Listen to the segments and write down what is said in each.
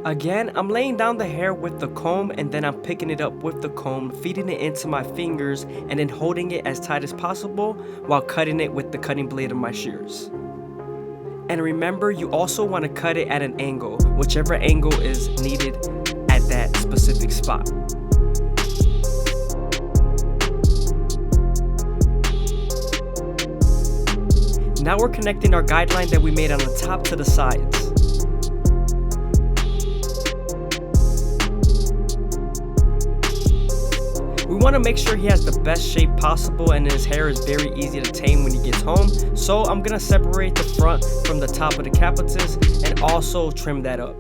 Again, I'm laying down the hair with the comb and then I'm picking it up with the comb, feeding it into my fingers and then holding it as tight as possible while cutting it with the cutting blade of my shears. And remember, you also want to cut it at an angle, whichever angle is needed at that specific spot. Now we're connecting our guideline that we made on the top to the sides. We want to make sure he has the best shape possible and his hair is very easy to tame when he gets home. So I'm going to separate the front from the top of the capitus and also trim that up.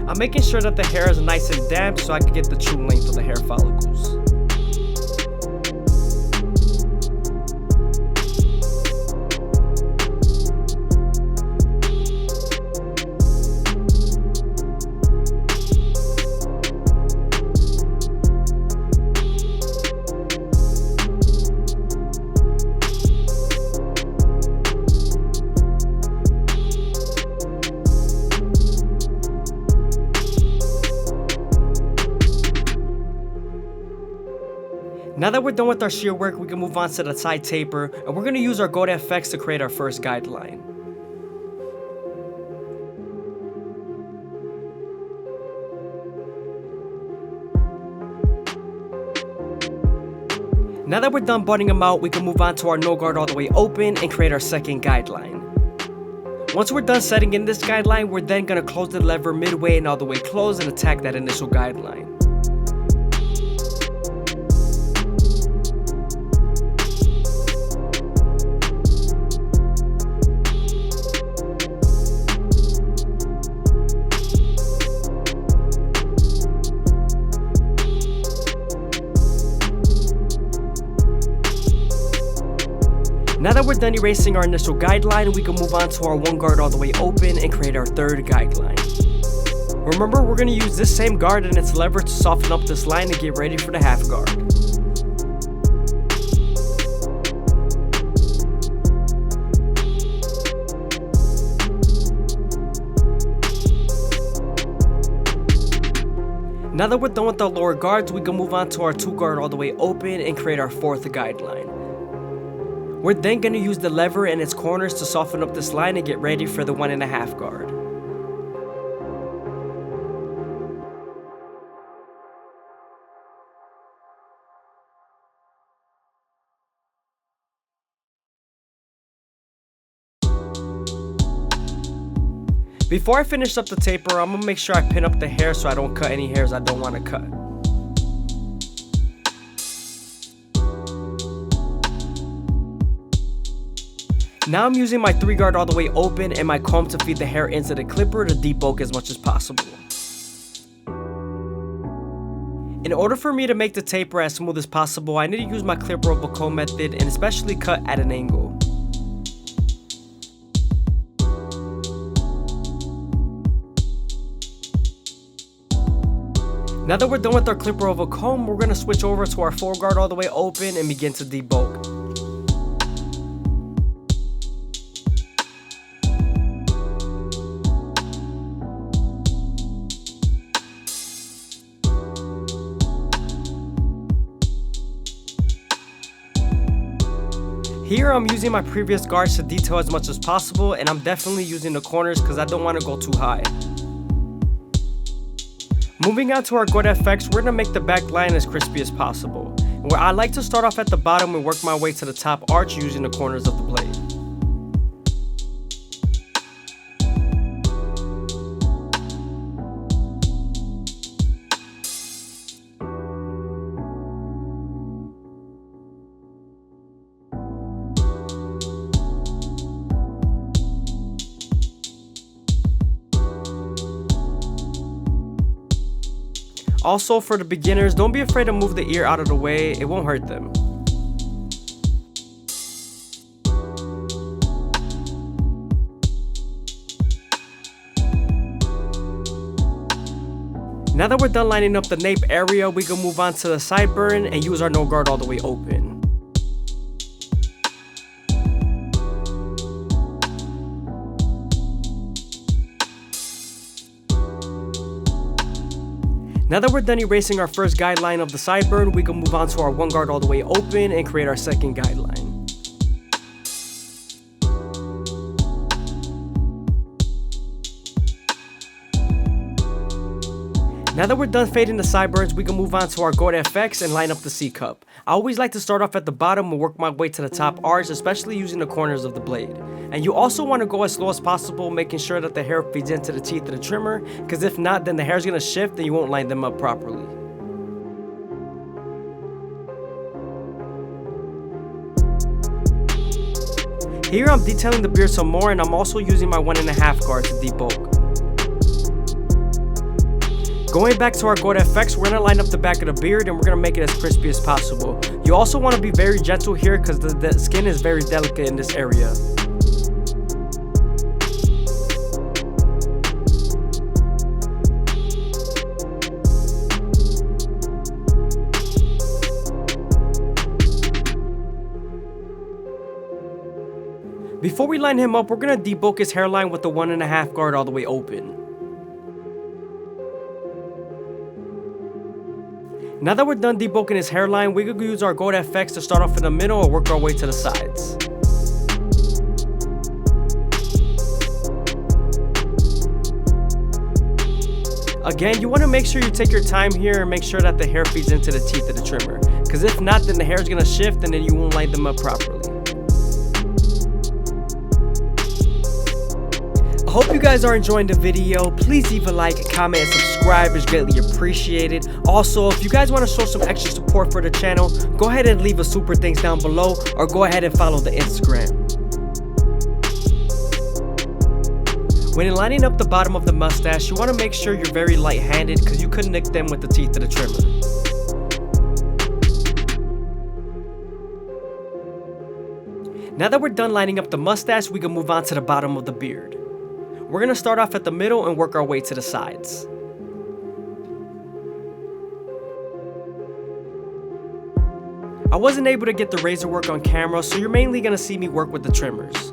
I'm making sure that the hair is nice and damp so I can get the true length of the hair follicles. Now that we're done with our shear work, we can move on to the side taper, and we're going to use our Gold FX to create our first guideline. Now that we're done butting them out, we can move on to our no guard all the way open and create our second guideline. Once we're done setting in this guideline, we're then going to close the lever midway and all the way close and attack that initial guideline. Now that we're done erasing our initial guideline, we can move on to our one guard all the way open and create our third guideline. Remember, we're going to use this same guard and its lever to soften up this line and get ready for the half guard. Now that we're done with our lower guards, we can move on to our two guard all the way open and create our fourth guideline. We're then going to use the lever and its corners to soften up this line and get ready for the 1.5 guard. Before I finish up the taper, I'm going to make sure I pin up the hair so I don't cut any hairs I don't want to cut. Now I'm using my 3 guard all the way open and my comb to feed the hair into the clipper to debulk as much as possible. In order for me to make the taper as smooth as possible, I need to use my clipper over comb method and especially cut at an angle. Now that we're done with our clipper over comb, we're going to switch over to our 4 guard all the way open and begin to debulk. Here I'm using my previous guards to detail as much as possible, and I'm definitely using the corners because I don't want to go too high. Moving on to our Gold FX, we're going to make the back line as crispy as possible. Where I like to start off at the bottom and work my way to the top arch using the corners of the blade. Also, for the beginners, don't be afraid to move the ear out of the way, it won't hurt them. Now that we're done lining up the nape area, we can move on to the sideburn and use our no guard all the way open. Now that we're done erasing our first guideline of the sideburn, we can move on to our one guard all the way open and create our second guideline. Now that we're done fading the sideburns, we can move on to our gold FX and line up the C cup. I always like to start off at the bottom and work my way to the top arch, especially using the corners of the blade. And you also want to go as slow as possible, making sure that the hair feeds into the teeth of the trimmer, because if not, then the hair is going to shift and you won't line them up properly. Here I'm detailing the beard some more, and I'm also using my 1.5 guard to debulk. Going back to our gold FX, we're going to line up the back of the beard and we're going to make it as crispy as possible. You also want to be very gentle here because the skin is very delicate in this area. Before we line him up, we're going to debulk his hairline with the 1.5 guard all the way open. Now that we're done debulking his hairline, we could use our gold FX to start off in the middle and work our way to the sides. Again, you want to make sure you take your time here and make sure that the hair feeds into the teeth of the trimmer, because if not, then the hair is going to shift and then you won't line them up properly. I hope you guys are enjoying the video. Please leave a like, comment, and subscribe. It's greatly appreciated. Also, if you guys want to show some extra support for the channel, go ahead and leave a super thanks down below, or go ahead and follow the Instagram. When lining up the bottom of the mustache, you want to make sure you're very light-handed because you could nick them with the teeth of the trimmer. Now that we're done lining up the mustache, we can move on to the bottom of the beard. We're going to start off at the middle and work our way to the sides. I wasn't able to get the razor work on camera, so you're mainly going to see me work with the trimmers.